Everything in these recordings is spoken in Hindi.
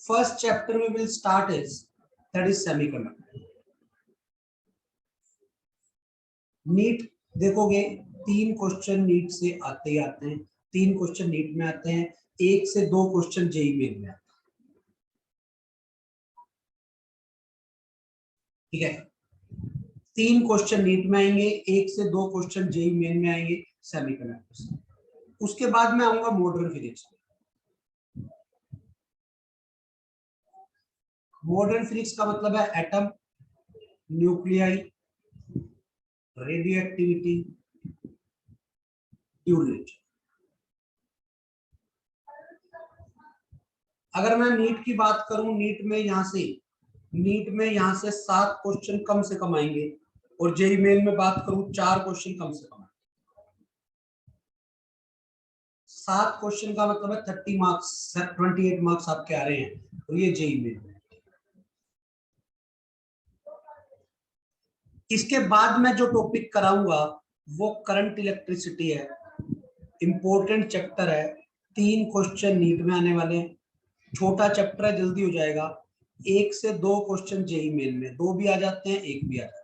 first chapter we will start is that is semiconductor. NEET देखोगे 3 क्वेश्चन नीट से आते ही आते हैं, 3 क्वेश्चन नीट में आते हैं, 1 से 2 क्वेश्चन जेईई मेन में आते हैं। ठीक है, 3 क्वेश्चन नीट में आएंगे, 1 से 2 क्वेश्चन जेईई मेन में आएंगे सेमीकंडक्टर से। उसके बाद में आऊंगा मॉडर्न फिजिक्स। मॉडर्न फिजिक्स का मतलब है atom, nuclei, radio activity, duration. अगर मैं नीट की बात करूं, नीट में यहां से 7 क्वेश्चन कम से कम आएंगे, और जेईई मेन में बात करूं 4 क्वेश्चन कम से कम आएंगे। 7 क्वेश्चन का मतलब है 30 मार्क्स, 28 मार्क्स आपके आ रहे हैं, और ये जेईई मेन में। इसके बाद मैं जो टॉपिक कराऊंगा वो करंट इलेक्ट्रिसिटी है, इंपॉर्टेंट चैप्टर है, 3 क्वेश्चन नीट में आने वाले हैं, छोटा चैप्टर है, जल्दी हो जाएगा। 1 से 2 क्वेश्चन जेईई मेन में, 2 भी आ जाते हैं, 1 भी आ जाता है।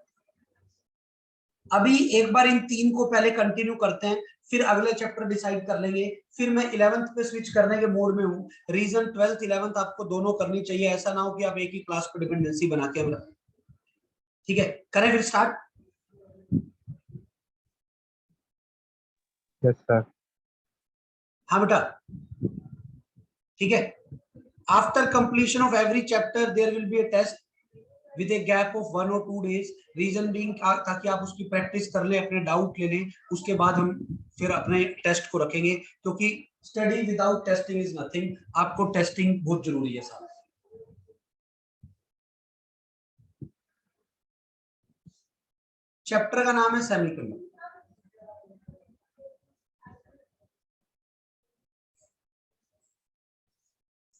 अभी एक बार इन 3 को पहले कंटिन्यू करते हैं, फिर अगले चैप्टर डिसाइड कर लेंगे। फिर मैं 11th पे स्विच करने के मोड में हूँ। रीजन 12th 11th आपको दोनों करनी चाहिए, ऐसा ना हो कि आप एक ही क्लास पर डिपेंडेंसी बना के हम रखें। ठीक है, करें फिर स्टार्ट। Yes sir. हाँ बेटा, ठीक है। After completion of every chapter there will be a test with a gap of 1 or 2 days। Reason being ताकि आप उसकी प्रैक्टिस कर ले, अपने डाउट ले लें, उसके बाद हम फिर अपने टेस्ट को रखेंगे, क्योंकि study without testing is nothing. आपको टेस्टिंग बहुत जरूरी है साहब। चैप्टर का नाम है सेमीकंडक्टर।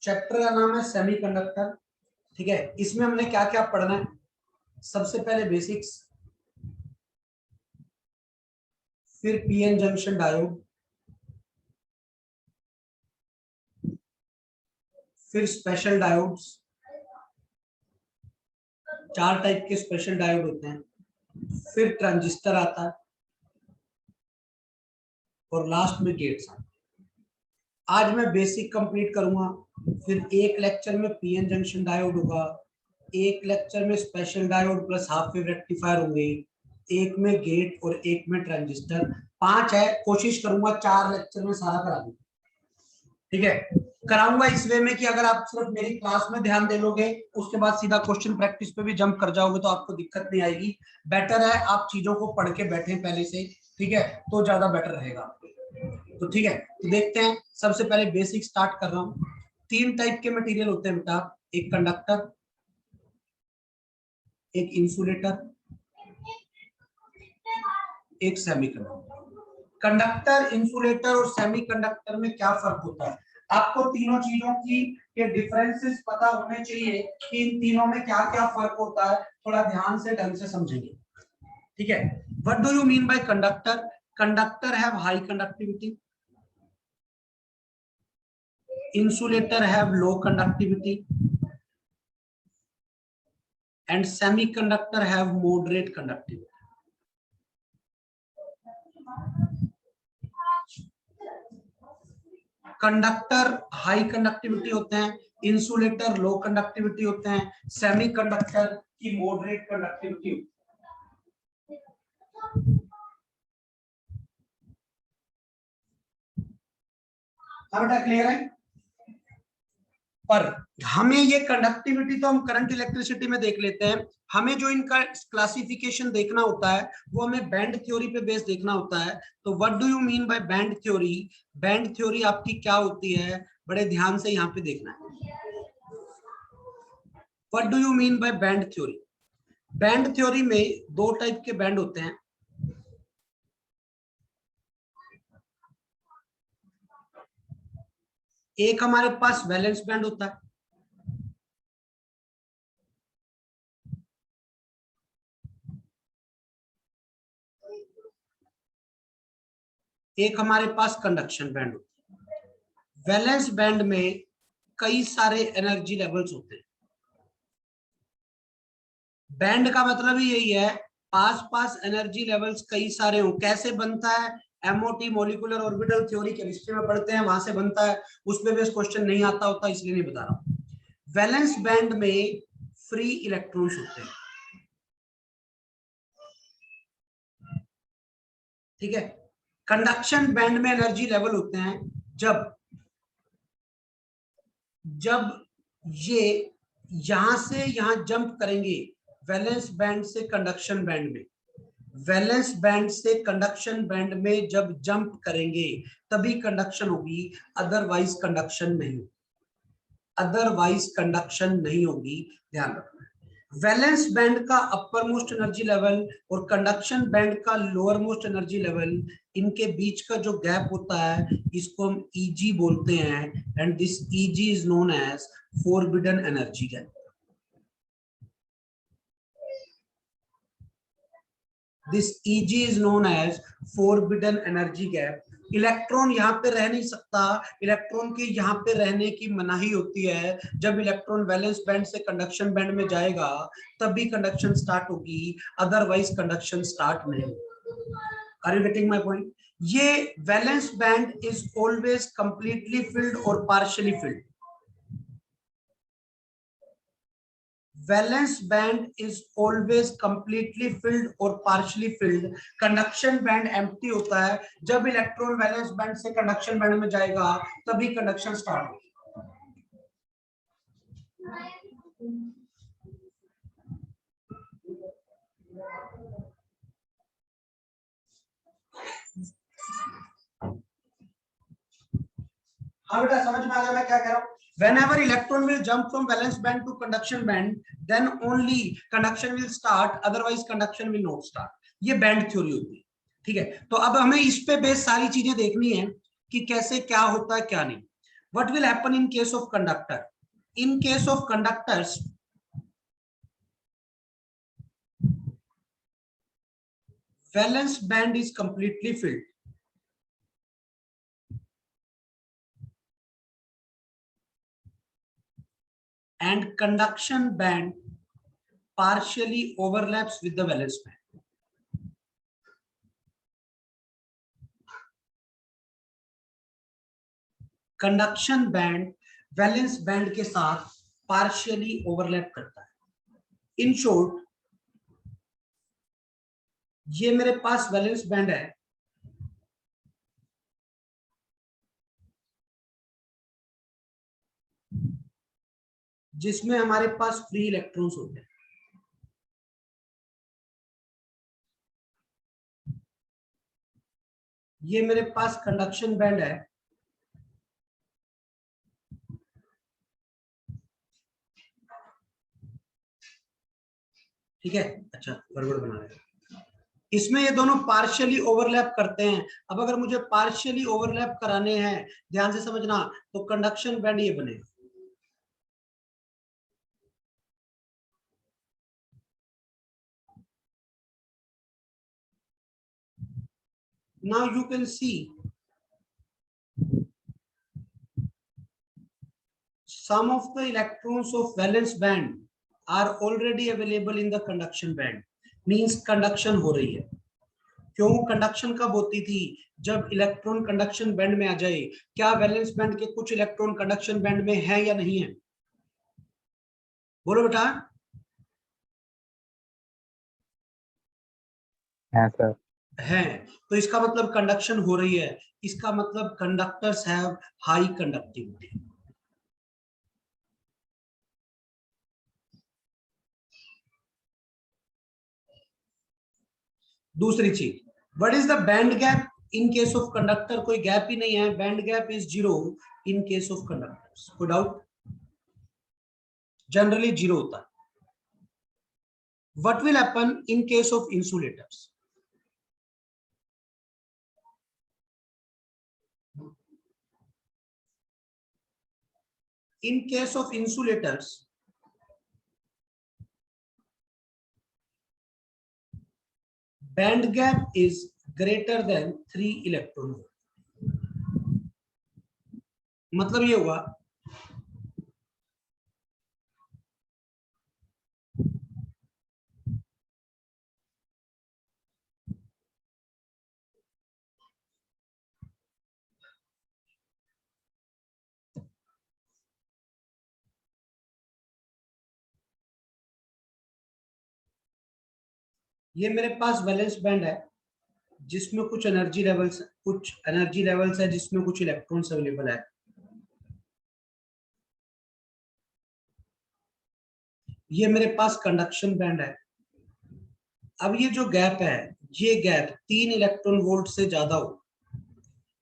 चैप्टर का नाम है सेमीकंडक्टर। ठीक है, इसमें हमने क्या क्या पढ़ना है? सबसे पहले बेसिक्स, फिर पीएन जंक्शन डायोड, फिर स्पेशल डायोड्स। 4 टाइप के स्पेशल डायोड होते हैं, फिर ट्रांजिस्टर आता है, और लास्ट में गेट्स आता है। आज मैं बेसिक कंप्लीट करूंगा, फिर एक लेक्चर में पीएन जंक्शन डायोड होगा, एक लेक्चर में special diode plus half wave rectifier होंगे, एक में गेट और एक में ट्रांजिस्टर। 5 है, कोशिश करूंगा 4 लेक्चर में सारा करा दूं। ठीक है, कराऊंगा इस वे में कि अगर आप सिर्फ मेरी क्लास में ध्यान दे लोगे, उसके बाद सीधा क्वेश्चन प्रैक्टिस पे भी जंप कर जाओगे, तो आपको दिक्कत नहीं आएगी। बेटर है आप चीजों को पढ़ के बैठे पहले से, ठीक है, तो ज्यादा बेटर रहेगा। तो ठीक है, तो देखते हैं। सबसे पहले बेसिक स्टार्ट कर रहा हूँ। 3 टाइप के मटेरियल होते हैं बेटा, एक कंडक्टर, एक इंसुलेटर, एक सेमीकंडक्टर। कंडक्टर, इंसुलेटर और सेमीकंडक्टर में क्या फर्क होता है? आपको तीनों चीजों की के डिफरेंसेस पता होने चाहिए कि इन तीनों में क्या क्या फर्क होता है। थोड़ा ध्यान से ढंग से समझेंगे। ठीक है, what do you mean by conductor? Conductor have high conductivity, insulator have low conductivity, and semiconductor have moderate conductivity. Conductor high conductivity होते हैं, इंसुलेटर लो कंडक्टिविटी होते हैं, सेमीकंडक्टर की मॉडरेट कंडक्टिविटी होती है। बेटा क्लियर है? पर हमें ये कंडक्टिविटी तो हम करंट इलेक्ट्रिसिटी में देख लेते हैं, हमें जो इनका क्लासिफिकेशन देखना होता है वो हमें बैंड थ्योरी पे बेस देखना होता है। तो what do you mean by band theory? Band theory आपकी क्या होती है, बड़े ध्यान से यहाँ पे देखना है। What do you mean by band theory? Band theory में 2 टाइप के बैंड होते हैं। एक हमारे पास वैलेंस बैंड होता है, एक हमारे पास कंडक्शन बैंड होता है। वैलेंस बैंड में कई सारे एनर्जी लेवल्स होते हैं। बैंड का मतलब ही यही है, पास पास एनर्जी लेवल्स कई सारे हो। कैसे बनता है? MOT molecular orbital theory chemistry में पढ़ते हैं, वहां से बनता है। उसमें भी क्वेश्चन नहीं आता होता, इसलिए नहीं बता रहा। वैलेंस बैंड में फ्री इलेक्ट्रॉन्स होते हैं, ठीक है। कंडक्शन बैंड में एनर्जी लेवल होते हैं जब जब ये यहां से यहां जंप करेंगे, वैलेंस बैंड से कंडक्शन बैंड में, वैलेंस बैंड से कंडक्शन बैंड में जब जंप करेंगे तभी कंडक्शन होगी, अदरवाइज कंडक्शन नहीं, अदरवाइज कंडक्शन नहीं होगी। ध्यान रखना। वैलेंस बैंड का अपर मोस्ट एनर्जी लेवल और कंडक्शन बैंड का लोअर मोस्ट एनर्जी लेवल, इनके बीच का जो गैप होता है इसको हम ईजी बोलते हैं, and this E G is known as forbidden energy gap. This Eg is known as forbidden energy gap. Electron यहाँ पे रह नहीं सकता, इलेक्ट्रॉन के यहाँ पे रहने की मनाही होती है। जब इलेक्ट्रॉन वैलेंस बैंड से कंडक्शन बैंड में जाएगा तभी कंडक्शन स्टार्ट होगी, अदरवाइज कंडक्शन स्टार्ट नहीं। Are you getting my point? ये valence band is always completely filled और partially filled. Valence band is always completely filled और partially filled. Conduction band empty होता है। जब इलेक्ट्रॉन वैलेंस बैंड से कंडक्शन बैंड में जाएगा तभी कंडक्शन स्टार्ट होगी। हाँ बेटा, समझ में आ गया मैं क्या कह रहा हूँ? Whenever electron will jump from valence band to conduction band, then only conduction will start, otherwise conduction will not start. ये बैंड थ्योरी होती है, ठीक है। तो अब हमें इस पे बेस सारी चीजें देखनी है कि कैसे क्या होता है क्या नहीं। What will happen in case of conductor? In case of conductors, valence band is completely filled and conduction band partially overlaps with the valence band. Conduction band valence band के साथ पार्शियली ओवरलैप करता है। इन शॉर्ट, ये मेरे पास वैलेंस बैंड है, जिसमें हमारे पास फ्री इलेक्ट्रॉन्स होते हैं। ये मेरे पास कंडक्शन बैंड है, ठीक है। अच्छा, गड़बड़ बना रहे हैं। इसमें ये दोनों पार्शियली ओवरलैप करते हैं। अब अगर मुझे पार्शियली ओवरलैप कराने हैं, ध्यान से समझना, तो कंडक्शन बैंड ये बनेगा। Now you can see some of the electrons of valence band are already available in the conduction band. Means conduction हो रही है। क्यों कंडक्शन कब होती थी? जब इलेक्ट्रॉन कंडक्शन बैंड में आ जाए। क्या वैलेंस बैंड के कुछ इलेक्ट्रॉन कंडक्शन बैंड में है या नहीं है? बोलो बेटा। है सर। है। तो इसका मतलब कंडक्शन हो रही है, इसका मतलब कंडक्टर्स हैव हाई कंडक्टिविटी। दूसरी चीज, what is the band gap in case of conductor? कोई गैप ही नहीं है, band gap is 0 in case of conductors. कोई डाउट? जनरली 0 होता है। What will happen in case of insulators? In case of insulators, band gap is greater than 3 electron volt. मतलब ये हुआ, ये मेरे पास वैलेंस बैंड है जिसमें कुछ एनर्जी लेवल्स है जिसमें कुछ इलेक्ट्रॉन्स अवेलेबल है। ये मेरे पास कंडक्शन बैंड है। अब ये जो गैप है, ये गैप 3 इलेक्ट्रॉन वोल्ट से ज्यादा हो,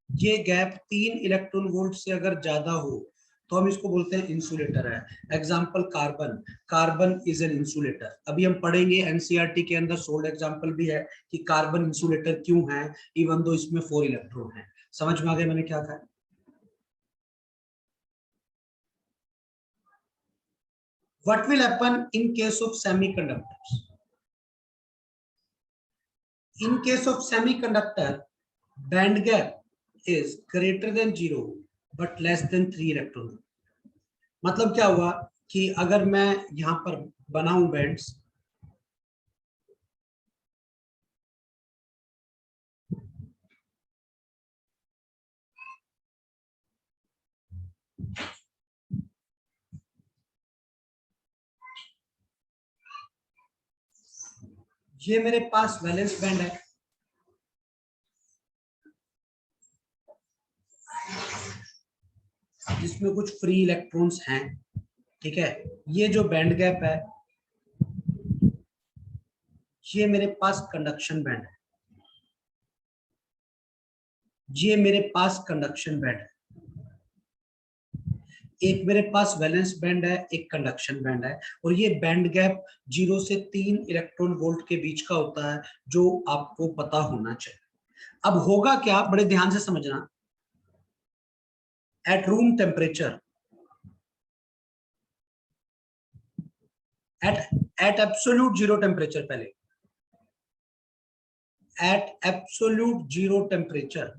ये गैप 3 इलेक्ट्रॉन वोल्ट से अगर ज्यादा हो तो हम इसको बोलते हैं इंसुलेटर है। Example carbon, carbon is an insulator. अभी हम पढ़ेंगे एनसीईआरटी के अंदर सोल्ड एग्जाम्पल भी है कि कार्बन इंसुलेटर क्यों है, इवन दो इसमें 4 इलेक्ट्रॉन है। समझ में आ गया मैंने क्या कहा? What will happen in case of semiconductors? In case of semiconductor, band gap is greater than 0 but less than 3 electron. मतलब क्या हुआ कि अगर मैं यहां पर बनाऊं बैंड्स, ये मेरे पास वैलेंस बैंड है, जिसमें कुछ फ्री इलेक्ट्रॉन्स हैं, ठीक है। ये जो बैंड गैप है, ये मेरे पास कंडक्शन बैंड है, ये मेरे पास कंडक्शन बैंड है। एक मेरे पास वैलेंस बैंड है, एक कंडक्शन बैंड है, और ये बैंड गैप 0 से 3 इलेक्ट्रॉन वोल्ट के बीच का होता है, जो आपको पता होना चाहिए। अब होगा क्या, बड़े ध्यान से समझना। At room temperature, at absolute zero temperature, पहले at absolute zero temperature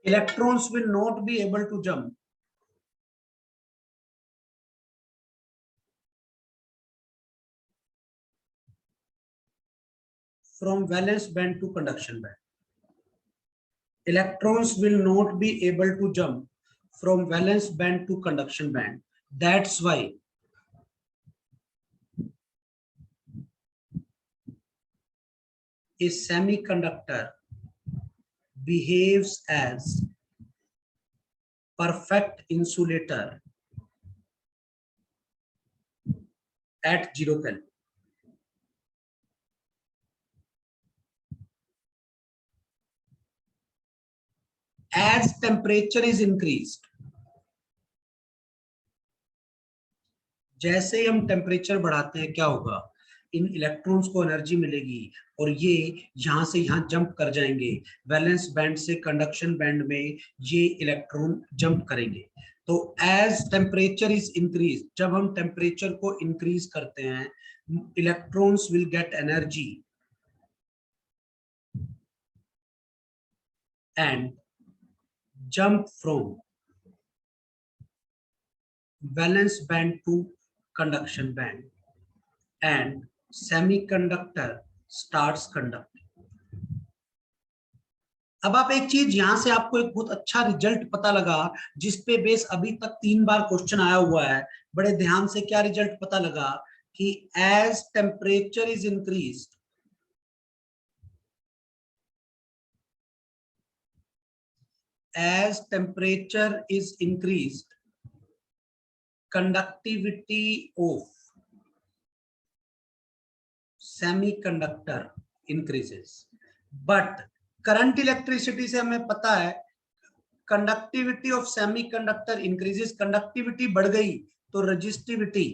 electrons will not be able to jump from valence band to conduction band. Electrons will not be able to jump from valence band to conduction band. That's why a semiconductor behaves as perfect insulator at 0 Kelvin. As temperature is increased, जैसे ही हम टेम्परेचर बढ़ाते हैं क्या होगा, इन इलेक्ट्रॉन्स को एनर्जी मिलेगी और ये यहां से यहां जंप कर जाएंगे। वैलेंस बैंड से कंडक्शन बैंड में ये इलेक्ट्रॉन जंप करेंगे। तो एज टेम्परेचर इज इंक्रीज, जब हम टेम्परेचर को इंक्रीज करते हैं, electrons will get energy and jump from valence band to conduction band and semiconductor starts conducting. अब आप एक चीज, यहां से आपको एक बहुत अच्छा रिजल्ट पता लगा, जिसपे बेस अभी तक 3 बार क्वेश्चन आया हुआ है। बड़े ध्यान से, क्या रिजल्ट पता लगा कि as temperature is increase, as temperature is increased, conductivity of semiconductor increases. But current electricity से हमें पता है conductivity of semiconductor increases, conductivity बढ़ गई तो resistivity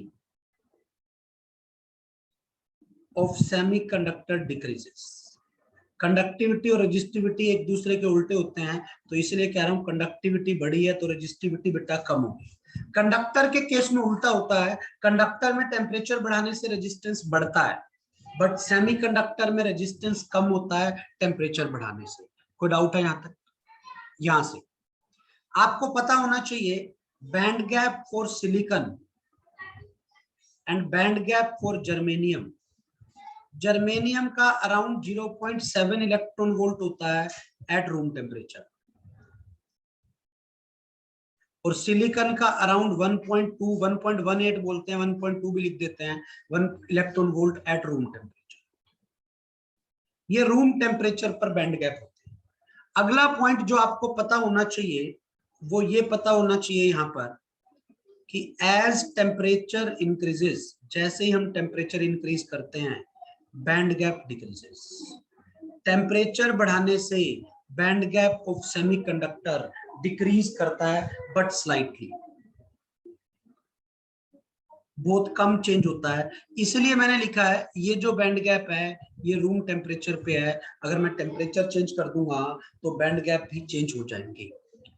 of semiconductor decreases. Conductivity और रेजिस्टिविटी एक दूसरे के उल्टे होते हैं, तो इसलिए कह रहा हूं कंडक्टिविटी बढ़ी है तो रेजिस्टिविटी बेटा कम होगी। कंडक्टर के केस में उल्टा होता है, कंडक्टर में टेम्परेचर बढ़ाने से रेजिस्टेंस बढ़ता है, बट सेमीकंडक्टर में रेजिस्टेंस कम होता है टेम्परेचर बढ़ाने से। कोई डाउट है यहां तक? यहां से आपको पता होना चाहिए band gap for silicon and band gap for germanium. Germanium का अराउंड 0.7 इलेक्ट्रॉन वोल्ट होता है एट रूम टेम्परेचर, और सिलिकॉन का अराउंड 1.2 1.18 बोलते हैं, 1.2 भी लिख देते हैं, 1 electron volt at room temperature. ये रूम टेम्परेचर पर बैंड गैप होते हैं। अगला पॉइंट जो आपको पता होना चाहिए वो ये पता होना चाहिए यहां पर कि एज टेम्परेचर इंक्रीजेस, जैसे ही हम टेम्परेचर इंक्रीज करते हैं बैंड गैप डिक्रीजेस। टेम्परेचर बढ़ाने से band gap of semiconductor decrease करता है बट स्लाइटली, बहुत कम चेंज होता है। इसलिए मैंने लिखा है ये जो बैंड गैप है ये रूम टेम्परेचर पे है, अगर मैं टेम्परेचर चेंज कर दूंगा तो बैंड गैप भी चेंज हो जाएंगे।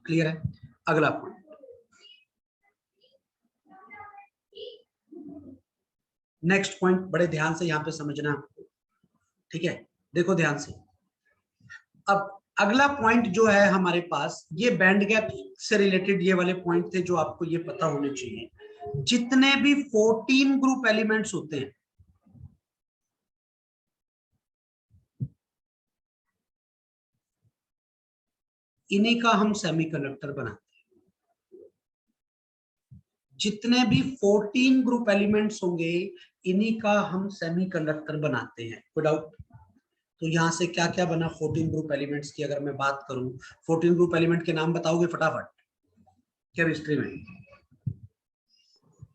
क्लियर है? अगला पॉइंट, नेक्स्ट पॉइंट बड़े ध्यान से यहां पे समझना, ठीक है? देखो ध्यान से। अब अगला पॉइंट जो है हमारे पास, ये बैंड गैप से रिलेटेड ये वाले पॉइंट थे जो आपको ये पता होने चाहिए। जितने भी 14 ग्रुप एलिमेंट्स होते हैं, इन्हीं का हम सेमीकंडक्टर बनाते हैं। जितने भी 14 ग्रुप एलिमेंट्स होंगे इन्हीं का हम सेमीकंडक्टर बनाते हैं। कोई डाउट? तो यहां से क्या क्या बना 14 ग्रुप एलिमेंट्स की अगर मैं बात करूं, 14 ग्रुप एलिमेंट के नाम बताओगे फटाफट केमिस्ट्री में?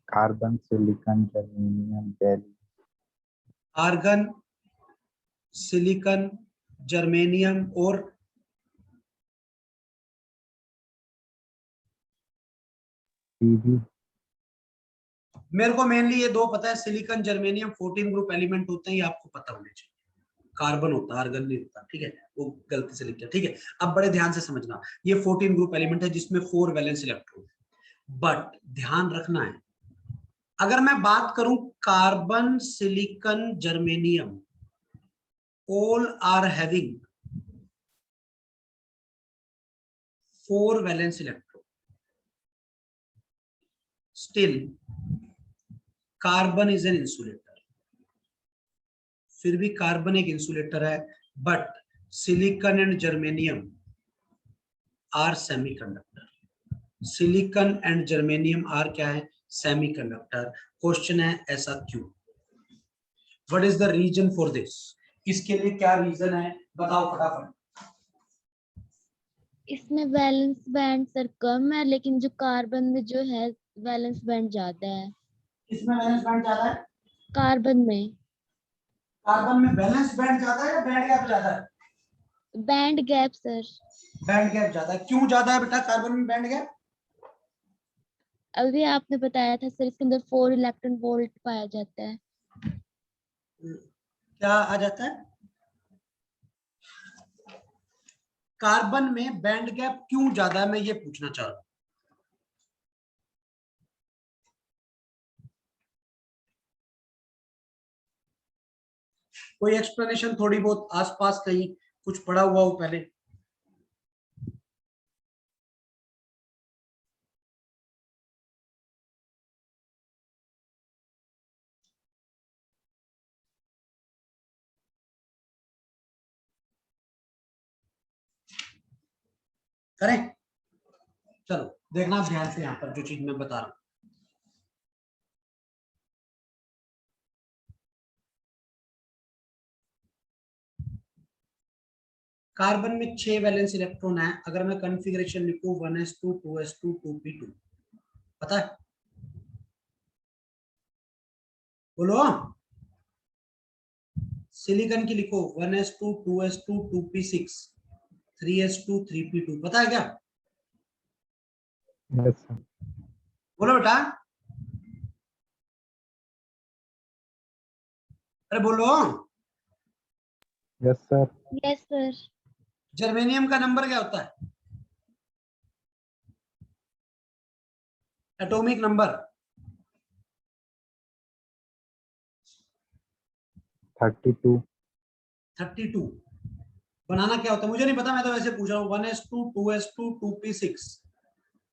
Carbon, silicon, germanium, gallium. Argon, silicon, germanium और पीवी। मेरे को मेनली ये दो पता है, सिलिकॉन जर्मेनियम 14 ग्रुप एलिमेंट होते हैं, ये आपको पता होने चाहिए। कार्बन होता है, आर्गन नहीं होता, ठीक है? वो गलती से लिख दिया, ठीक है? अब बड़े ध्यान से समझना, ये 14 ग्रुप एलिमेंट है जिसमें 4 वैलेंस इलेक्ट्रॉन। बट ध्यान रखना है, अगर मैं बात करूं carbon, silicon, germanium all are having 4 valence electron, still carbon is an insulator. फिर भी कार्बन एक इंसुलेटर है, but silicon and germanium are semiconductor. Silicon and germanium are क्या है? सेमीकंडक्टर। क्वेश्चन है ऐसा क्यों? What is the reason for this? इसके लिए क्या रीजन है बताओ फटाफट। इसमें वैलेंस बैंड सर कम है, लेकिन जो कार्बन में जो है वैलेंस बैंड ज्यादा है। इसमें वैलेंस बैंड ज्यादा है? कार्बन में। कार्बन में वैलेंस बैंड ज्यादा है या बैंड गैप ज्यादा है? Band gap sir. Band gap ज्यादा है। क्यों ज्यादा है बेटा कार्बन में बैंड गैप? अभी आपने बताया था सर इसके अंदर 4 इलेक्ट्रॉन वोल्ट पाया जाता है। क्या आ जाता है? कार्बन में बैंड गैप क्यों ज्यादा है, मैं ये पूछना चाह रहा हूं। कोई एक्सप्लेनेशन थोड़ी बहुत आसपास कहीं कुछ पढ़ा हुआ हो पहले? करें? चलो देखना ध्यान से, यहां पर जो चीज मैं बता रहा हूं। कार्बन में 6 वैलेंस इलेक्ट्रॉन है। अगर मैं कॉन्फ़िगरेशन लिखूं 1s2 2s2 2p2, पता है? बोलो। सिलिकॉन की लिखो 1s2 2s2 2p6 3s2 3p2, पता है क्या? Yes sir. बोलो बेटा, अरे बोलो। Yes sir. Yes sir. Germanium का नंबर क्या होता है? Atomic number? 32। 32। बनाना क्या होता है मुझे नहीं पता, मैं तो वैसे पूछ रहा हूँ। 1s2 2s2 2p6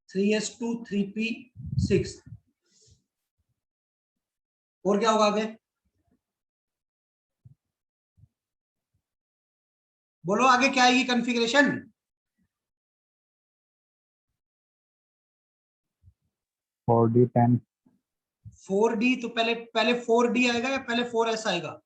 3s2 3p6, और क्या होगा आगे? बोलो आगे क्या आएगी कॉन्फ़िगरेशन? 4d10 4d, तो पहले पहले 4d आएगा या पहले 4s आएगा?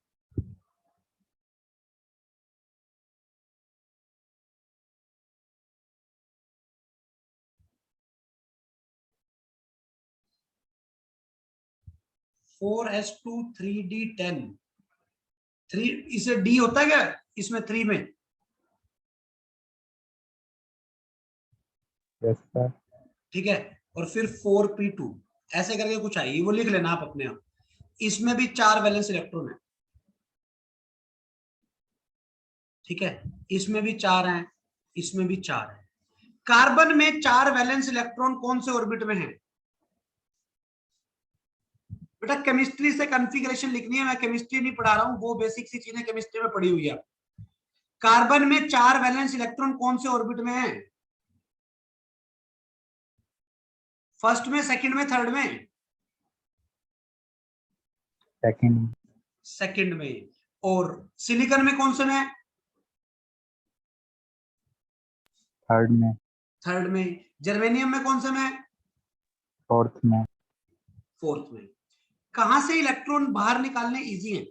फोर एस टू 3d10, 3 इसे d होता है क्या इसमें 3 में? Yes sir. ठीक है, और फिर 4p2 ऐसे करके कुछ आएगी, वो लिख लेना आप अपने आप। इसमें भी 4 वैलेंस इलेक्ट्रॉन है, ठीक है, इसमें भी 4 हैं, इसमें भी 4 है। कार्बन में 4 वैलेंस इलेक्ट्रॉन कौन से ऑर्बिट में है? बेटा केमिस्ट्री से कॉन्फ़िगरेशन लिखनी है, मैं केमिस्ट्री नहीं पढ़ा रहा हूं, वो बेसिक सी चीजें केमिस्ट्री में पढ़ी हुई है। कार्बन में 4 वैलेंस इलेक्ट्रॉन कौन से ऑर्बिट में है? फर्स्ट में, सेकंड में, थर्ड में? सेकंड। सेकंड में। और सिलिकॉन में कौन से में? थर्ड में। थर्ड में। जर्मेनियम में कौन से में? फोर्थ में। फोर्थ में। कहां से इलेक्ट्रॉन बाहर निकालने इजी है?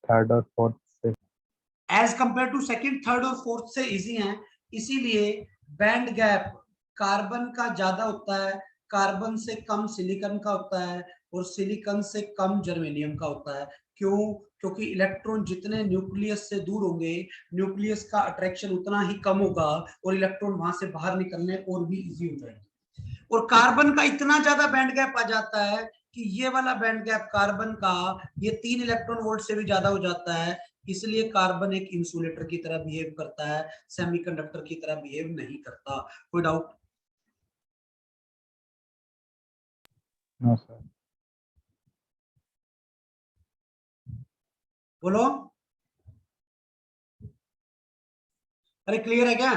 थर्ड और फोर्थ से। As compare to second, third और फोर्थ से इजी हैं, इसीलिए बैंड गैप कार्बन का ज्यादा होता है, कार्बन से कम सिलिकॉन का होता है, और सिलिकॉन से कम जर्मेनियम का होता है। क्यों? क्योंकि इलेक्ट्रॉन जितने न्यूक्लियस से दूर होंगे, न्यूक्लियस का अट्रैक्शन उतना ही कम होगा, और इलेक्ट्रॉन वहां से बाहर निकलने और भी इजी हो जाएंगे। और कार्बन का इतना ज्यादा बैंड गैप आ जाता है कि ये वाला बैंड गैप कार्बन का ये 3 इलेक्ट्रॉन वोल्ट से भी ज्यादा हो जाता है, इसलिए कार्बन एक इंसुलेटर की तरह बिहेव करता है, सेमीकंडक्टर की तरह बिहेव नहीं करता। कोई डाउट? No sir. बोलो, अरे क्लियर है क्या?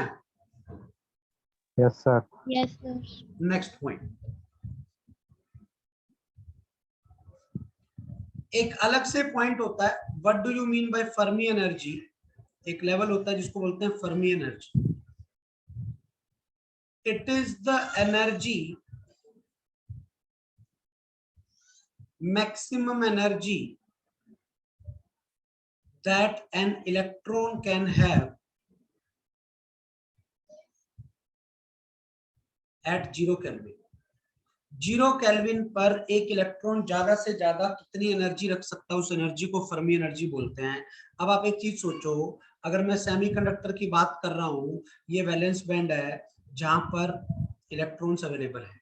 Yes sir. Yes sir. Next point, एक अलग से पॉइंट होता है, what do you mean by Fermi energy. एक लेवल होता है जिसको बोलते हैं Fermi energy. It is the energy, maximum energy that an electron can have at 0 Kelvin। 0 kelvin पर एक इलेक्ट्रॉन ज्यादा से ज्यादा कितनी एनर्जी रख सकता है, उस एनर्जी को फर्मी एनर्जी बोलते हैं। अब आप एक चीज सोचो, अगर मैं सेमीकंडक्टर की बात कर रहा हूं, ये वैलेंस बैंड है जहां पर इलेक्ट्रॉन्स अवेलेबल है,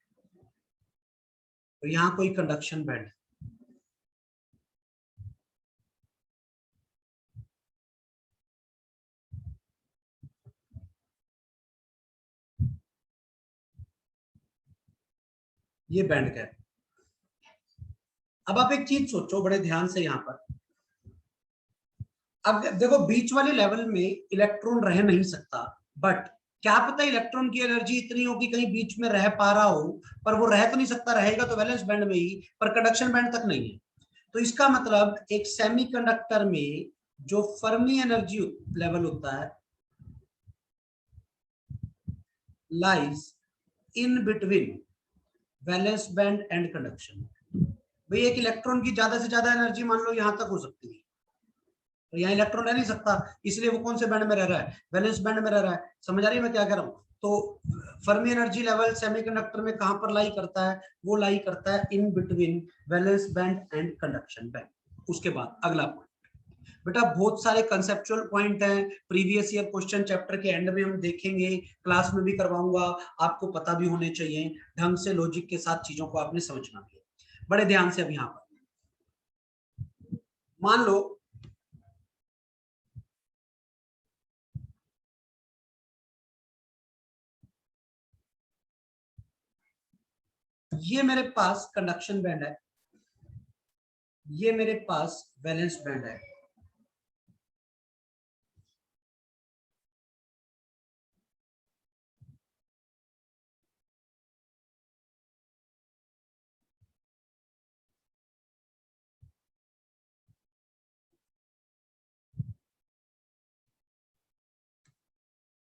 और यहाँ कोई कंडक्शन बैंड है। ये बैंड गैप। अब आप एक चीज सोचो बड़े ध्यान से यहाँ पर, अब देखो बीच वाले लेवल में इलेक्ट्रॉन रह नहीं सकता, बट क्या पता इलेक्ट्रॉन की एनर्जी इतनी हो कि कहीं बीच में रह पा रहा हो, पर वो रह तो नहीं सकता, रहेगा तो वैलेंस बैंड में ही, पर कंडक्शन बैंड तक नहीं है। तो इसका मतलब एक सेमीकंडक्टर में जो फर्मी एनर्जी लेवल होता है lies in between valence band and conduction. भाई एक इलेक्ट्रॉन की ज्यादा से ज्यादा एनर्जी मान लो यहां तक हो सकती है, तो यहाँ इलेक्ट्रॉन रह नहीं सकता, इसलिए वो कौन से बैंड में रह रहा है? वैलेंस बैंड में रह रहा है। समझ आ रही है मैं क्या कह रहा हूँ? तो फर्मी एनर्जी लेवल सेमीकंडक्टर में कहां पर लाई करता है? वो लाई करता है in between valence band and conduction band. उसके बाद अगला पॉइंट, बेटा बहुत सारे कंसेप्चुअल पॉइंट हैं, प्रीवियस ईयर क्वेश्चन चैप्टर के एंड में हम देखेंगे, क्लास में भी करवाऊंगा, आपको पता भी होने चाहिए, ढंग से लॉजिक के साथ चीजों को आपने समझना भी है। बड़े ध्यान से अब यहां पर मान लो ये मेरे पास कंडक्शन बैंड है, ये मेरे पास वैलेंस बैंड है।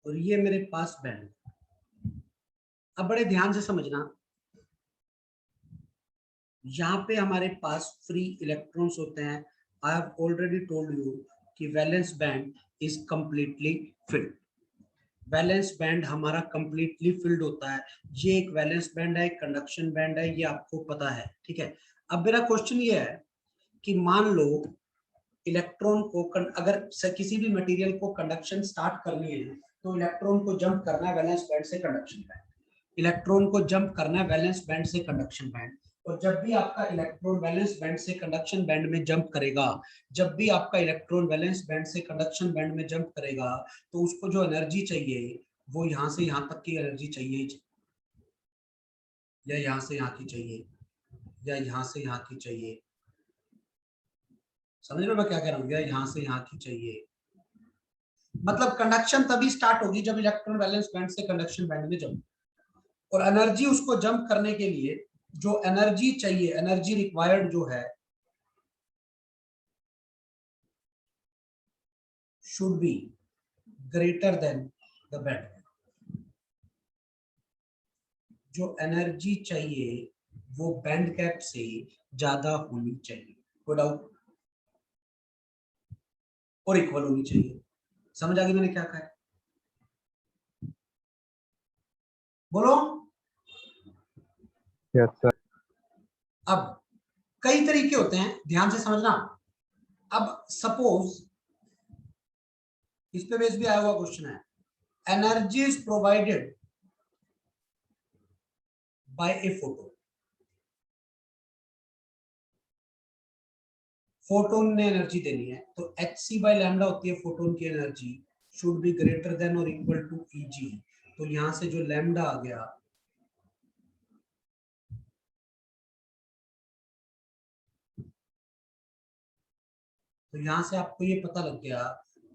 और ये मेरे पास बैंड है। अब बड़े ध्यान से समझना, यहाँ पे हमारे पास फ्री इलेक्ट्रॉन्स होते हैं। I have already told you कि valence band is completely filled. Valence band हमारा कंप्लीटली फिल्ड होता है। ये एक वैलेंस बैंड है, एक कंडक्शन बैंड है, ये आपको पता है, ठीक है। अब मेरा क्वेश्चन ये है कि मान लो इलेक्ट्रॉन को अगर किसी भी मटेरियल को कंडक्शन स्टार्ट करनी है तो इलेक्ट्रॉन को जंप करना है वैलेंस बैंड से कंडक्शन बैंड, इलेक्ट्रॉन को जंप करना है वैलेंस बैंड से कंडक्शन बैंड। और जब भी आपका इलेक्ट्रॉन वैलेंस बैंड से कंडक्शन बैंड में जंप करेगा, जब भी आपका इलेक्ट्रॉन वैलेंस बैंड से कंडक्शन बैंड में जंप करेगा, तो उसको जो एनर्जी चाहिए वो यहाँ से यहाँ तक की एनर्जी चाहिए, या यहाँ से यहाँ की चाहिए, या यहाँ से यहाँ की चाहिए। समझ रहे हो मैं क्या कह रहा हूँ? या यहाँ से यहाँ की चाहिए। मतलब कंडक्शन तभी स्टार्ट होगी जब इलेक्ट्रॉन वैलेंस बैंड से कंडक्शन बैंड में जंप, और एनर्जी उसको जंप करने के लिए जो एनर्जी चाहिए, एनर्जी रिक्वायर्ड जो है, should be greater then the band. जो एनर्जी चाहिए वो बैंड गैप से ज्यादा होनी चाहिए, कोई डाउट, और इक्वल होनी चाहिए। समझ आ गई मैंने क्या कहा है? बोलो। Yes sir. अब कई तरीके होते हैं, ध्यान से समझना। अब सपोज इस पे बेस भी आया हुआ क्वेश्चन है, energy is provided by a photon. Photon ने एनर्जी देनी है, तो hc बाय लैम्डा होती है फोटोन की energy, should be greater than और इक्वल टू Eg। तो यहां से जो लैम्डा आ गया, तो यहां से आपको ये पता लग गया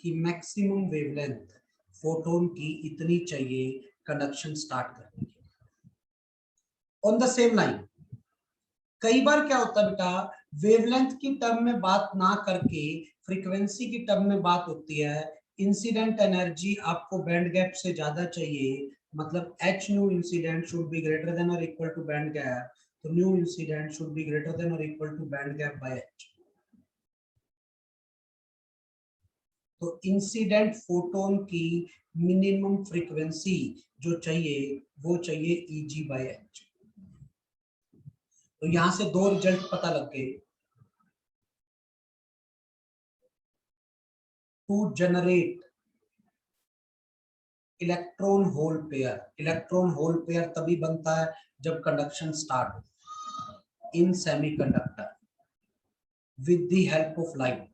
कि मैक्सिमम वेवलेंथ फोटोन की इतनी चाहिए कंडक्शन स्टार्ट करने के लिए। ऑन द सेम लाइन कई बार क्या होता है बेटा, वेवलेंथ की टर्म में बात ना करके फ्रीक्वेंसी की टर्म में बात होती है। इंसिडेंट एनर्जी आपको बैंड गैप से ज्यादा चाहिए, मतलब h nu incident should be greater than और इक्वल टू बैंड गैप, तो nu incident should be greater than और equal to band gap by h। तो इंसिडेंट फोटोन की मिनिमम फ्रीक्वेंसी जो चाहिए वो चाहिए Eg बाय h। तो यहां से दो रिजल्ट पता लग गए। To generate electron hole pair, electron hole pair तभी बनता है जब कंडक्शन स्टार्ट हो in semiconductor with the help of light.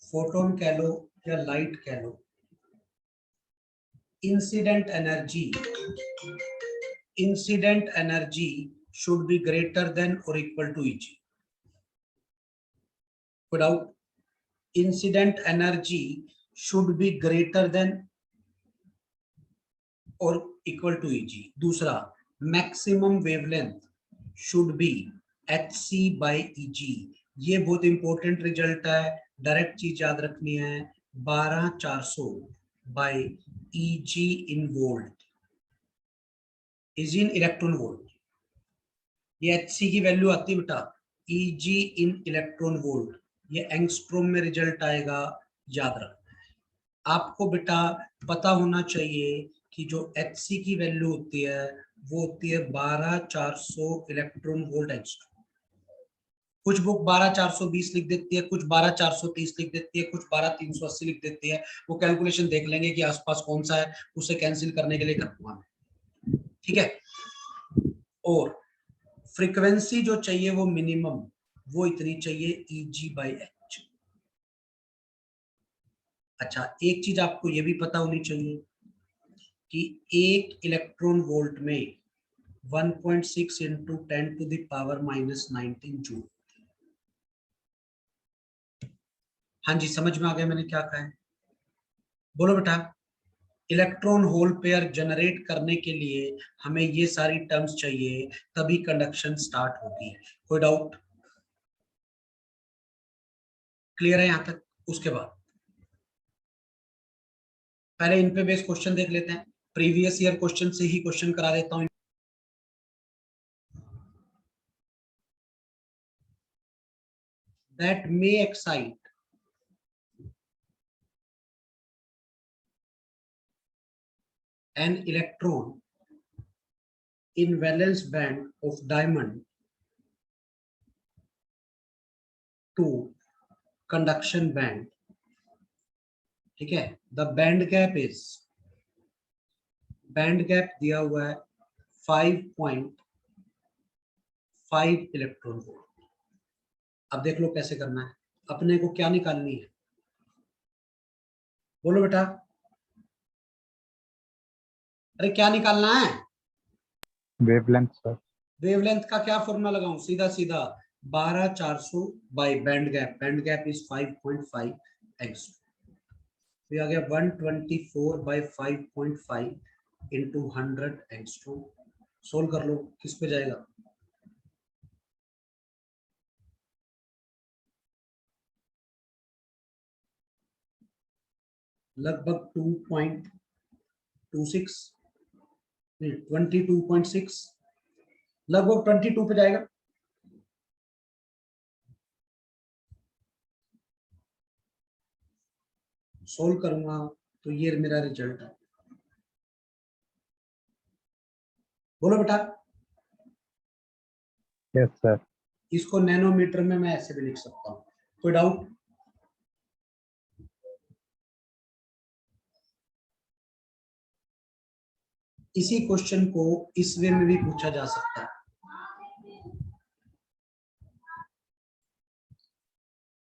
Photon कह लो या लाइट कह लो, incident energy should be greater than और equal to Eg। Without incident energy should be greater than और इक्वल टू Eg। दूसरा, maximum wavelength should be hc by Eg। ये बहुत इंपॉर्टेंट रिजल्ट है, डायरेक्ट चीज याद रखनी है, 12400 बाय Eg इन वोल्ट, Eg इन इलेक्ट्रॉन वोल्ट। ये hc की वैल्यू आती है बेटा, Eg इन इलेक्ट्रॉन वोल्ट, ये एंगस्ट्रॉम में रिजल्ट आएगा, याद रखना है। आपको बेटा पता होना चाहिए कि जो hc की वैल्यू होती है वो होती है 12400 इलेक्ट्रॉन वोल्ट एंगस्ट्रॉम। कुछ बुक 12420 लिख देती है, कुछ 12430 लिख देती है, कुछ 12380 लिख देती है। वो कैलकुलेशन देख लेंगे कि आसपास कौन सा है, उसे कैंसिल करने के लिए कर दूंगा मैं, ठीक है। और फ्रीक्वेंसी जो चाहिए वो मिनिमम, वो इतनी चाहिए Eg बाय h। अच्छा, एक चीज आपको ये भी पता होनी चाहिए कि एक इलेक्ट्रॉन वोल्ट में 1.6 into 10 to the power -19 joule. हाँ जी, समझ में आ गया मैंने क्या कहा है? बोलो बेटा। इलेक्ट्रॉन होल पेयर जनरेट करने के लिए हमें ये सारी टर्म्स चाहिए, तभी कंडक्शन स्टार्ट होगी। कोई डाउट? क्लियर है यहां तक? उसके बाद पहले इन पे बेस क्वेश्चन देख लेते हैं, प्रीवियस ईयर क्वेश्चन से ही क्वेश्चन करा देता हूं। That may excite an electron in valence band of diamond to conduction band. ठीक है, the band gap is, band gap दिया हुआ है 5.5 इलेक्ट्रॉन वोल्ट। अब देख लो कैसे करना है, अपने को क्या निकालनी है, बोलो बेटा, अरे क्या निकालना है? Wavelength sir. वेवलेंथ का क्या फॉर्मूला लगाऊं? सीधा सीधा 12400 by band gap, band gap is 5.5 angstrom. तो आ गया 124 बाय 5.5 इंटू 100 एंगस्ट्रॉम। सोल्व कर लो, किस पे जाएगा? लगभग 2.26 नहीं 22.6, लगभग 22 पे जाएगा। सोल्व करूंगा तो ये मेरा रिजल्ट है। बोलो बेटा। Yes sir. इसको नैनोमीटर में मैं ऐसे भी लिख सकता हूँ, कोई डाउट? इसी क्वेश्चन को इस वे में भी पूछा जा सकता है।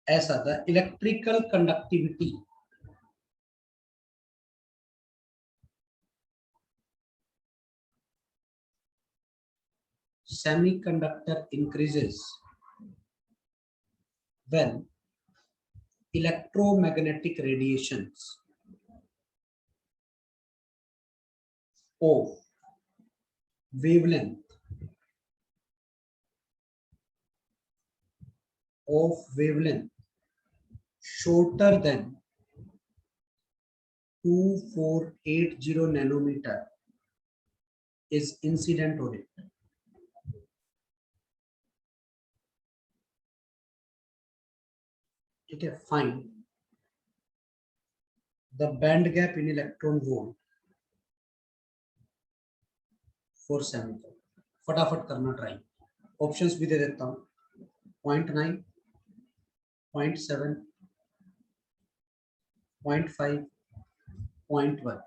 ऐसा था, electrical conductivity semiconductor increases when electromagnetic radiations of wavelength shorter than 2480 nanometer is incident on it. ठीक है, find the band gap in electron volt for semiconductor. फटाफट करना ट्राई, ऑप्शंस भी दे देता हूं, 0.9, 0.7, 0.5, 0.1।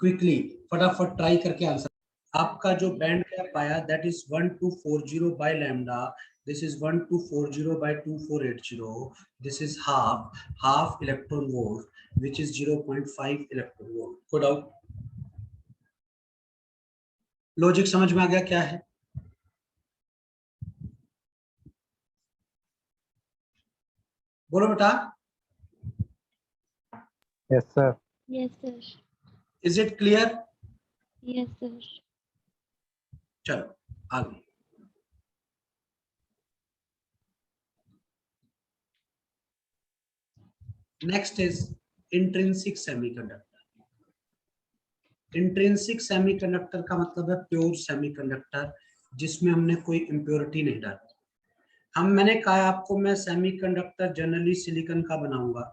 क्विकली फटाफट ट्राई करके आंसर। आपका जो बैंड गैप आया that is 1240 by lambda, this is 1240 by 2480, this is half electron volt which is 0.5 electron volt. कोई डाउट? लॉजिक समझ में आ गया क्या है? बोलो बेटा। Yes sir. Yes, sir. Is it clear? Yes, sir. चलो आगे। Next is intrinsic semiconductor. Intrinsic semiconductor का मतलब है प्योर सेमीकंडक्टर जिसमें हमने कोई इम्प्योरिटी नहीं डाली। मैंने कहा आपको मैं सेमीकंडक्टर जनरली सिलिकॉन का बनाऊंगा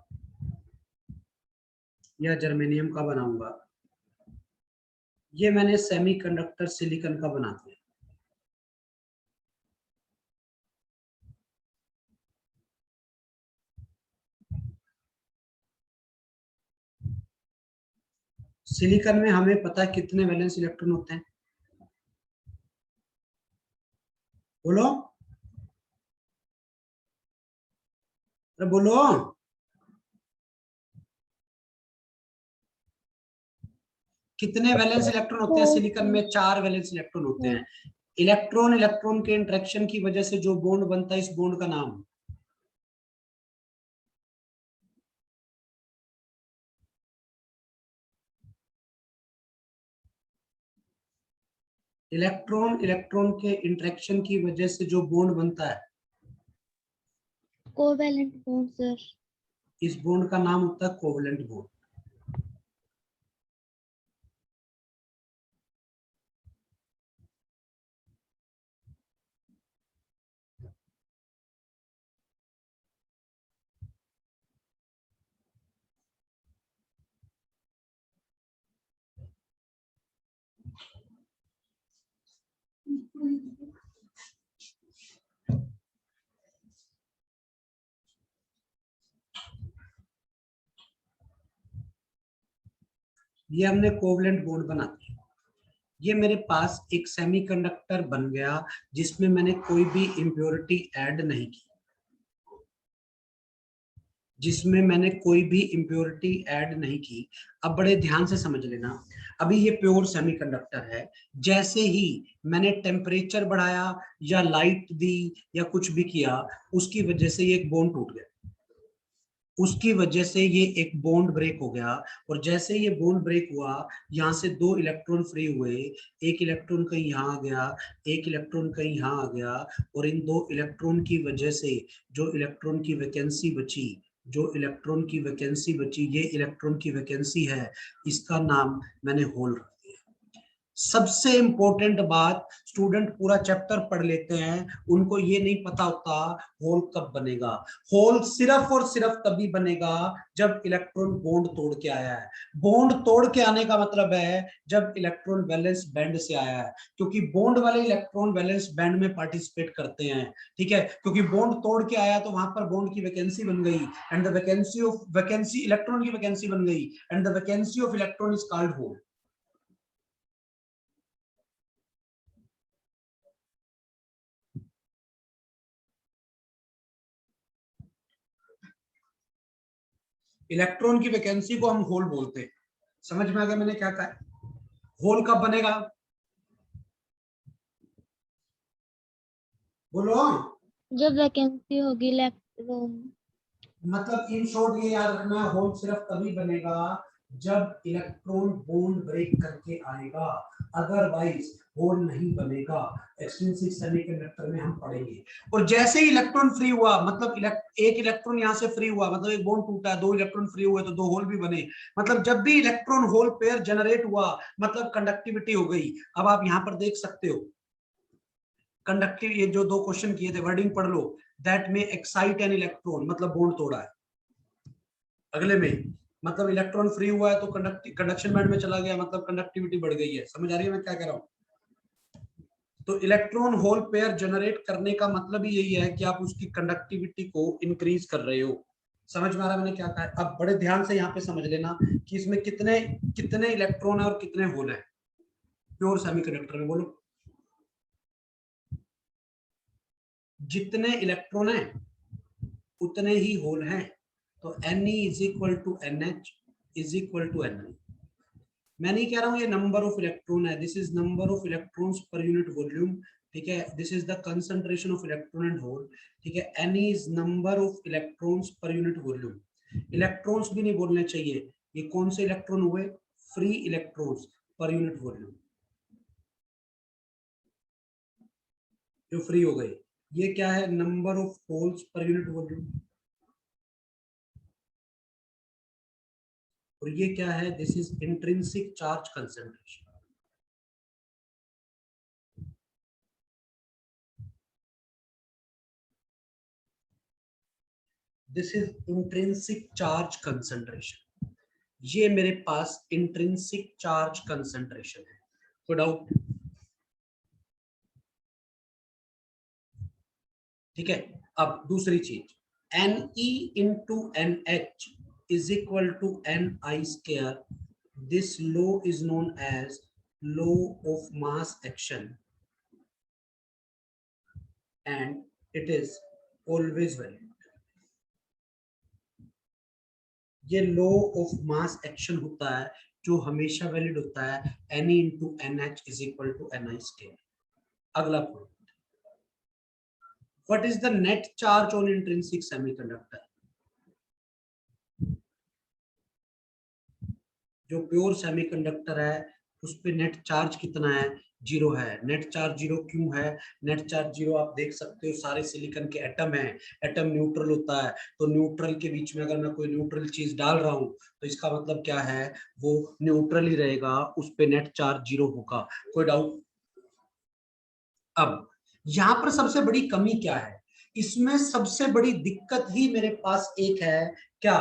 या जर्मेनियम का बनाऊंगा, ये मैंने सेमीकंडक्टर सिलिकॉन का बना दिया। सिलिकॉन में हमें पता है कितने वैलेंस इलेक्ट्रॉन होते हैं, बोलो, अरे बोलो। कितने वैलेंस इलेक्ट्रॉन होते हैं सिलिकॉन में? 4 वैलेंस इलेक्ट्रॉन होते हैं। इलेक्ट्रॉन इलेक्ट्रॉन के इंटरेक्शन की वजह से जो बॉन्ड बनता है, इस बॉन्ड का नाम इलेक्ट्रॉन इलेक्ट्रॉन के इंटरेक्शन की वजह से जो बॉन्ड बनता है, Covalent bond, sir. इस बॉन्ड का नाम होता है कोवलेंट बॉन्ड। ये हमने कोवलेंट बॉन्ड बना दिया। ये मेरे पास एक सेमीकंडक्टर बन गया जिसमें मैंने कोई भी इम्प्योरिटी ऐड नहीं की, जिसमें मैंने कोई भी इम्प्योरिटी ऐड नहीं की। अब बड़े ध्यान से समझ लेना, अभी ये प्योर सेमीकंडक्टर है। जैसे ही मैंने टेम्परेचर बढ़ाया या लाइट दी या कुछ भी किया, उसकी वजह से ये एक बॉन्ड टूट गया, उसकी वजह से ये एक बॉन्ड ब्रेक हो गया। और जैसे ये बॉन्ड ब्रेक हुआ, यहाँ से 2 इलेक्ट्रॉन फ्री हुए, एक इलेक्ट्रॉन कहीं यहाँ आ गया, एक इलेक्ट्रॉन कहीं यहाँ आ गया, और इन 2 इलेक्ट्रॉन की वजह से जो इलेक्ट्रॉन की वैकेंसी बची, जो इलेक्ट्रॉन की वैकेंसी बची, ये इलेक्ट्रॉन की वैकेंसी है, इसका नाम मैंने होल रख दिया। सबसे इंपॉर्टेंट बात, स्टूडेंट पूरा चैप्टर पढ़ लेते हैं, उनको ये नहीं पता होता होल कब बनेगा। होल सिर्फ और सिर्फ तभी बनेगा जब इलेक्ट्रॉन बॉन्ड तोड़ के आया है। बॉन्ड तोड़ के आने का मतलब है जब इलेक्ट्रॉन वैलेंस बैंड से आया है, क्योंकि बॉन्ड वाले इलेक्ट्रॉन वैलेंस बैंड में पार्टिसिपेट करते हैं। ठीक है, क्योंकि बॉन्ड तोड़ के आया तो वहां पर बॉन्ड की वैकेंसी बन गई, एंड द वैकेंसी इलेक्ट्रॉन की वैकेंसी बन गई, and the vacancy of electron is called hole. Electron की वैकेंसी को हम होल बोलते हैं। समझ में आ गया मैंने क्या कहा? होल कब बनेगा बोलो? जब वैकेंसी होगी इलेक्ट्रॉन, मतलब इन शॉर्ट ये याद रखना, होल सिर्फ तभी बनेगा जब इलेक्ट्रॉन बॉन्ड ब्रेक करके आएगा, अदरवाइज होल नहीं बनेगा। एक्सट्रिंसिक सेमीकंडक्टर में हम पढ़ेंगे। और जैसे ही इलेक्ट्रॉन फ्री हुआ, मतलब एक इलेक्ट्रॉन यहां से फ्री हुआ, मतलब एक बॉन्ड टूटा, 2 इलेक्ट्रॉन फ्री हुए तो 2 होल भी बने। मतलब जब भी इलेक्ट्रॉन होल पेयर जनरेट हुआ, मतलब कंडक्टिविटी हो गई। अब आप यहां पर देख सकते हो कंडक्टिव, ये जो 2 क्वेश्चन किए थे, वर्डिंग पढ़ लो। दैट में एक्साइट एन इलेक्ट्रॉन, मतलब बॉन्ड तोड़ा है। अगले में मतलब इलेक्ट्रॉन फ्री हुआ है तो कंडक्शन बैंड में चला गया, मतलब कंडक्टिविटी बढ़ गई है। समझ आ रही है मैं क्या कह रहा हूं? तो इलेक्ट्रॉन होल पेयर जनरेट करने का मतलब ही यही है कि आप उसकी कंडक्टिविटी को इंक्रीज कर रहे हो। समझ में आ रहा है मैंने क्या कहा है? अब बड़े ध्यान से यहाँ पे समझ लेना कि इसमें कितने कितने इलेक्ट्रॉन है और कितने होल है प्योर सेमीकंडक्टर में। बोलो, जितने इलेक्ट्रॉन है उतने ही होल हैं। तो Ne is equal to NH is equal to Ni। मैं नहीं कह रहा हूं ये नंबर ऑफ इलेक्ट्रॉन है, this is number of electrons per unit volume. ठीक है, this is the concentration of electron and hole. ठीक है, Ne is number of electrons per unit volume. Electrons भी नहीं बोलने चाहिए, ये कौन से इलेक्ट्रॉन हुए? Free electrons per unit volume, जो फ्री हो गए। ये क्या है? नंबर ऑफ होल्स पर यूनिट वॉल्यूम। और ये क्या है? This is intrinsic charge concentration. This is intrinsic charge concentration. ये मेरे पास इंट्रिंसिक चार्ज कंसंट्रेशन है। कोई डाउट? ठीक है, अब दूसरी चीज, Ne into NH is equal to Ni square. This law is known as law of mass action and it is always valid. ये लॉ ऑफ मास एक्शन होता है जो हमेशा वैलिड होता है। Ne into NH is equal to Ni square. अगला point, what is the net charge on intrinsic semiconductor? जो प्योर सेमीकंडक्टर है उस पे नेट चार्ज कितना है? 0 है। नेट चार्ज 0 क्यों है? नेट चार्ज 0 आप देख सकते हो, सारे सिलिकॉन के एटम हैं, एटम न्यूट्रल होता है, तो न्यूट्रल के बीच में अगर मैं कोई न्यूट्रल चीज डाल रहा हूं तो इसका मतलब क्या है? वो न्यूट्रल ही रहेगा, उस पे नेट चार्ज 0 होगा। कोई डाउट? अब यहां पर सबसे बड़ी कमी क्या है? इसमें सबसे बड़ी दिक्कत ही मेरे पास एक है, क्या?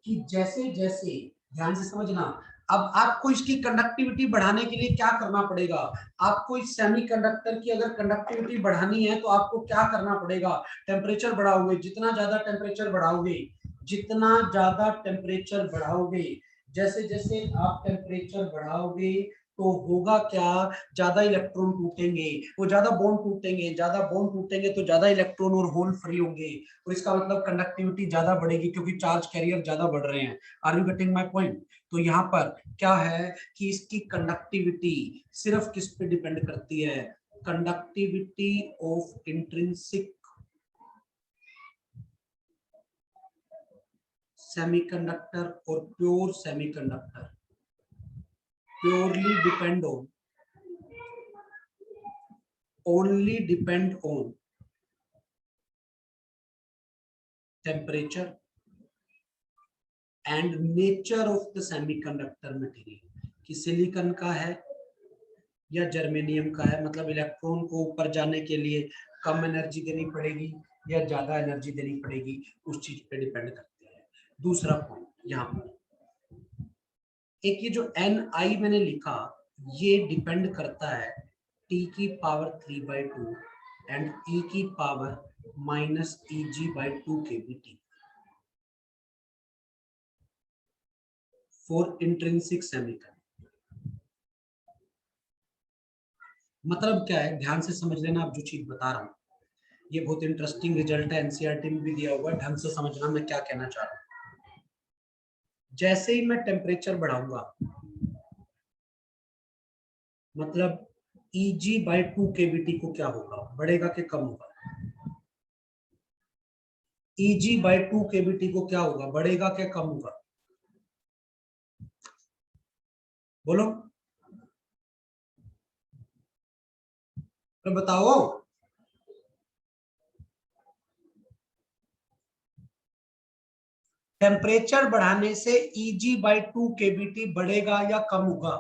कि जैसे जैसे, ध्यान से समझना, अब आपको इसकी कंडक्टिविटी बढ़ाने के लिए क्या करना पड़ेगा? आपको इस सेमीकंडक्टर की अगर कंडक्टिविटी बढ़ानी है तो आपको क्या करना पड़ेगा? टेम्परेचर बढ़ाओगे, जितना ज्यादा टेम्परेचर बढ़ाओगे, जितना ज्यादा टेम्परेचर बढ़ाओगे, जैसे जैसे आप टेम्परेचर बढ़ाओगे तो होगा क्या, ज्यादा इलेक्ट्रॉन टूटेंगे, वो ज्यादा बॉन्ड टूटेंगे, ज्यादा बॉन्ड टूटेंगे तो ज्यादा इलेक्ट्रॉन और होल फ्री होंगे, और इसका मतलब कंडक्टिविटी ज्यादा बढ़ेगी क्योंकि चार्ज कैरियर ज्यादा बढ़ रहे हैं। Are you getting my point? तो यहाँ पर क्या है कि इसकी कंडक्टिविटी सिर्फ किस पे डिपेंड करती है? कंडक्टिविटी ऑफ इंट्रिंसिक सेमीकंडक्टर और pure semiconductor purely depend on, only depend on temperature and nature of the semiconductor material, कि सिलिकॉन का है या जर्मेनियम का है, मतलब इलेक्ट्रॉन को ऊपर जाने के लिए कम एनर्जी देनी पड़ेगी या ज्यादा एनर्जी देनी पड़ेगी, उस चीज पे डिपेंड करते हैं। दूसरा पॉइंट यहाँ पर एक, ये जो Ni मैंने लिखा ये डिपेंड करता है T की पावर 3/2 एंड E की power -Eg/2 kBt for intrinsic semiconductor. मतलब क्या है, ध्यान से समझ लेना, आप जो चीज बता रहा हूँ ये बहुत इंटरेस्टिंग रिजल्ट है, एनसीईआरटी में भी दिया हुआ है, ढंग से समझना मैं क्या कहना चाह रहा हूँ। जैसे ही मैं टेम्परेचर बढ़ाऊंगा, मतलब Eg/2 kBt को क्या होगा, बढ़ेगा कि कम होगा? Eg/2 kBt को क्या होगा, बढ़ेगा क्या कम होगा? बोलो तो बताओ। टेम्परेचर बढ़ाने से Eg/2 kBt बढ़ेगा या कम होगा?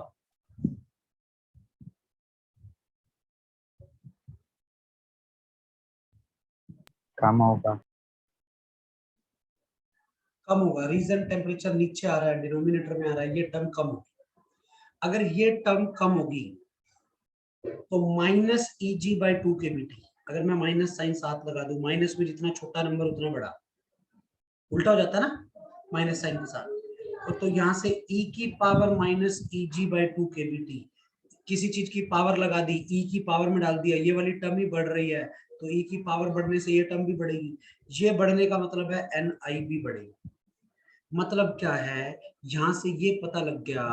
कम होगा। कम होगा। रीजन टेम्परेचर नीचे आ रहा है, डिनोमिनेटर में आ रहा है, ये टर्म कम होगी। अगर ये टर्म कम होगी तो -Eg/2 kBt, अगर मैं माइनस साइन साथ लगा दूं, माइनस में जितना छोटा नंबर उतना बड़ा, उल्टा हो जाता ना माइनस साइन के साथ, तो यहाँ से E की पावर -Eg/2 kBt, किसी चीज की पावर लगा दी, E की पावर में डाल दिया, ये वाली टर्म ही बढ़ रही है, तो E की पावर बढ़ने से ये टर्म भी बढ़ेगी, ये बढ़ने का मतलब है Ni भी बढ़ेगी। मतलब क्या है, यहां से ये पता लग गया,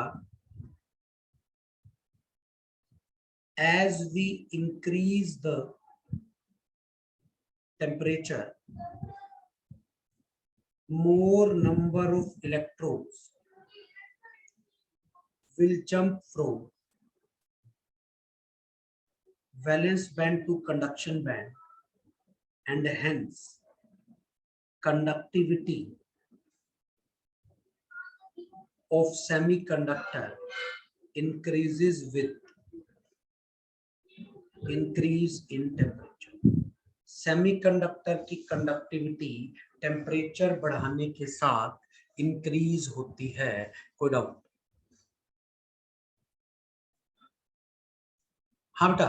as we increase the temperature, more number of electrons will jump from valence band to conduction band, and hence conductivity of semiconductor increases with increase in temperature. Semiconductor की कंडक्टिविटी टेम्परेचर बढ़ाने के साथ इंक्रीज होती है। कोई डाउट? हाँ बेटा,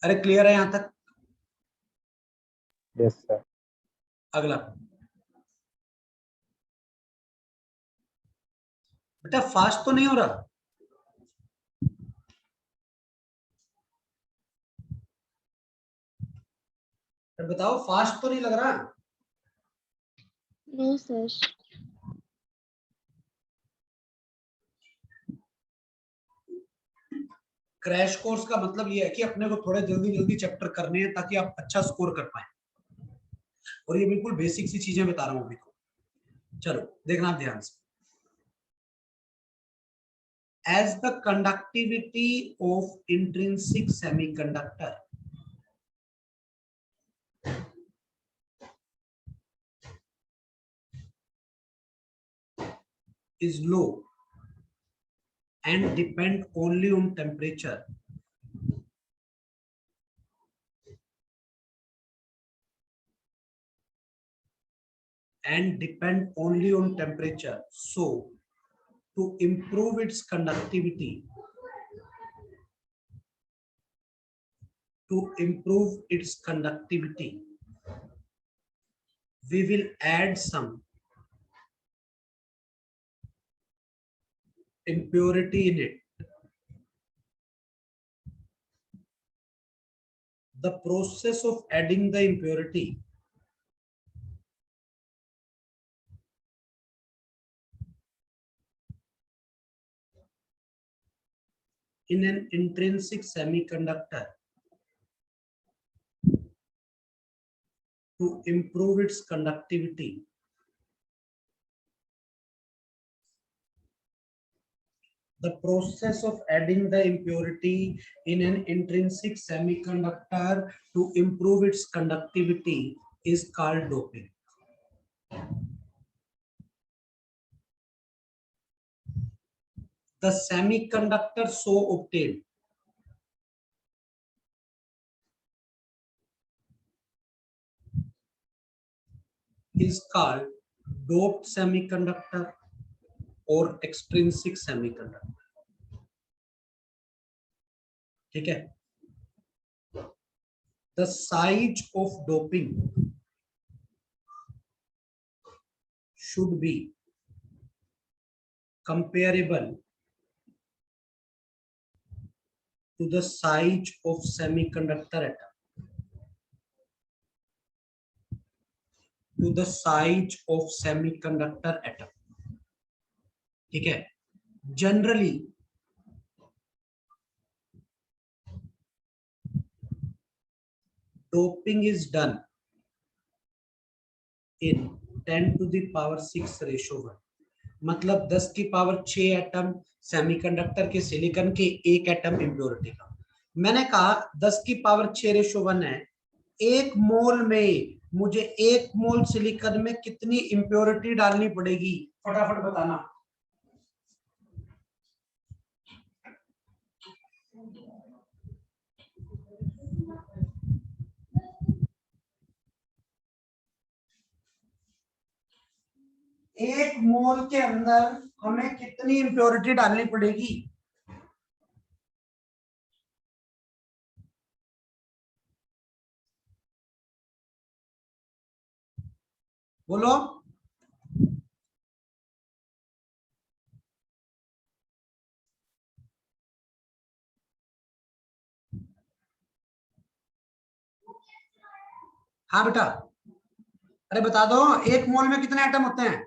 अरे क्लियर है यहां तक? Yes sir. अगला बेटा, फास्ट तो नहीं हो रहा? बताओ, फास्ट तो नहीं लग रहा? No sir. क्रैश कोर्स का मतलब ये है कि अपने को थोड़े जल्दी जल्दी चैप्टर करने हैं ताकि आप अच्छा स्कोर कर पाए, और ये बिल्कुल बेसिक सी चीजें बता रहा हूं अभी को। चलो देखना ध्यान से। As the conductivity of intrinsic semiconductor is low and depend only on temperature, and depend only on temperature. So to improve its conductivity, we will add some impurity in it. The process of adding the impurity in an intrinsic semiconductor to improve its conductivity the process of adding the impurity in an intrinsic semiconductor to improve its conductivity is called doping. The semiconductor so obtained is called doped semiconductor or extrinsic semiconductor. ठीक है? The size of doping should be comparable to the size of semiconductor atom. To the size of semiconductor atom. ठीक है? Generally, doping is done in 10 to the power 6 ratio 1. मतलब 10 की पावर 6 एटम सेमीकंडक्टर के सिलिकॉन के एक एटम इम्प्योरिटी का. मैंने कहा 10 की पावर 6 रेशो 1 है. एक मोल में मुझे एक मोल सिलिकॉन में कितनी इम्प्योरिटी डालनी पड़ेगी, फटाफट बताना. एक मोल के अंदर हमें कितनी इम्प्योरिटी डालनी पड़ेगी? बोलो. हाँ बेटा, अरे बता दो, एक मोल में कितने एटम होते हैं?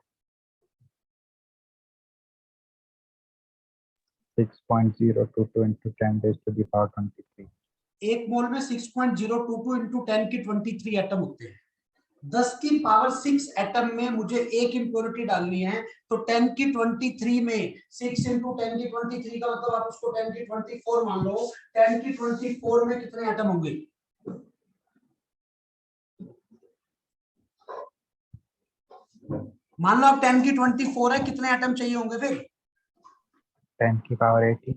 6.022 into 10 raised to the power 23. एक मोल में 6.022 into 10 की 23 एटम होते हैं. 10 की पावर 6 एटम में मुझे एक इम्प्योरिटी डालनी है, तो 10 की 23 में 6 into 10 की 23 का मतलब आप उसको 10 की 24 मान लो. 10 की 24 में कितने एटम होंगे? मान लो आप 10 की 24 है, कितने एटम चाहिए होंगे फिर? 10 की पावर 18.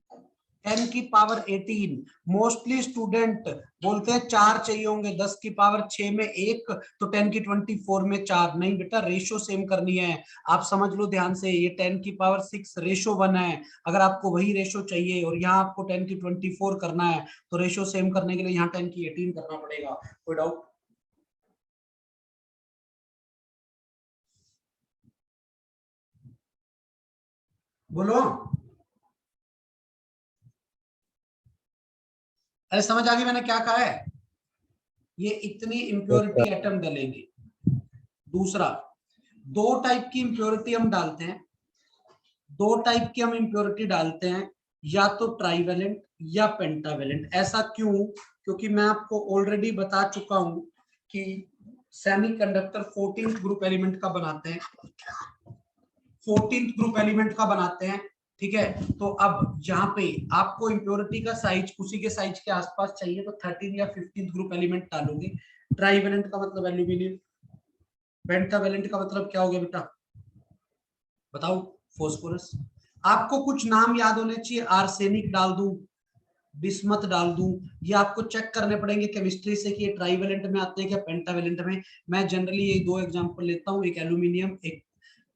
10 की पावर 18. मोस्टली स्टूडेंट बोलते हैं 4 चाहिए होंगे. 10 की पावर 6 में 1, तो 10 की 24 में 4. नहीं बेटा, रेशो सेम करनी है. आप समझ लो ध्यान से, ये 10 की पावर 6 रेशो 1 है. अगर आपको वही रेशो चाहिए और यहाँ आपको 10 की 24 करना है, तो रेशो सेम करने के लिए यहाँ 10 की 18 करना पड़ेगा. कोई डाउट? बोलो. अरे समझ आ गई मैंने क्या कहा है? ये इतनी इम्प्योरिटी एटम डलेंगे. दूसरा, 2 टाइप की इम्प्योरिटी हम डालते हैं. 2 टाइप की हम इम्प्योरिटी डालते हैं, या तो ट्राइवेलेंट या पेंटावेलेंट. ऐसा क्यों? क्योंकि मैं आपको ऑलरेडी बता चुका हूं कि सेमीकंडक्टर 14th ग्रुप एलिमेंट का बनाते हैं. 14th ग्रुप एलिमेंट का बनाते हैं. ठीक है? तो अब यहाँ पे आपको इम्प्योरिटी का साइज उसी के साइज के आसपास चाहिए, तो 13 या 15th ग्रुप एलिमेंट डालोगे. ट्राइवेलेंट का मतलब एल्यूमिनियम. पेंटावेलेंट का मतलब क्या हो गया बेटा? बताओ. फॉस्फोरस. आपको कुछ नाम याद होने चाहिए. आर्सेनिक डाल दूं, बिस्मथ डाल दूं, ये आपको चेक करने पड़ेंगे केमिस्ट्री से कि ये ट्राइवेलेंट में आते हैं क्या पेंटावेलेंट में। मैं जनरली ये दो एग्जांपल लेता हूं, एक एल्यूमिनियम, एक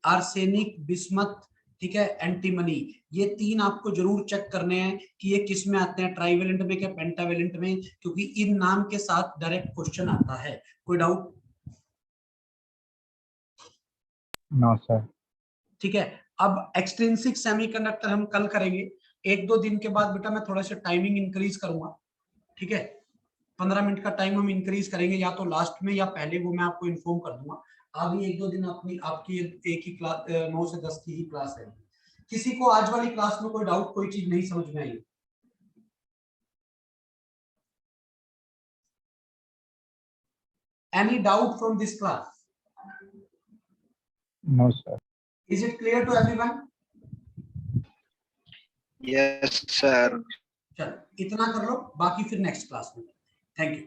आर्सेनिक, बिस्मथ, ठीक है, एंटीमनी। ये तीन आपको जरूर चेक करने हैं कि ये किस में आते हैं, ट्राइवेलेंट में क्या पेंटावेलेंट में, क्योंकि इन नाम के साथ डायरेक्ट क्वेश्चन आता है। कोई डाउट? No sir. ठीक है। अब एक्सट्रिंसिक सेमीकंडक्टर हम कल करेंगे, एक दो दिन के बाद बेटा मैं थोड़ा सा टाइमिंग इंक्रीज करूंगा, ठीक है, 15 मिनट का टाइम हम इंक्रीज करेंगे, या तो लास्ट में या पहले, वो मैं आपको इन्फॉर्म कर दूंगा। अभी एक दो दिन अपनी आपकी एक ही क्लास 9 से 10 की ही क्लास है। किसी को आज वाली क्लास में कोई डाउट, कोई चीज नहीं समझ में आई? Any doubt from this class? No sir. Is it clear to everyone? Yes, sir. चलो इतना कर लो, बाकी फिर नेक्स्ट क्लास में। Thank you.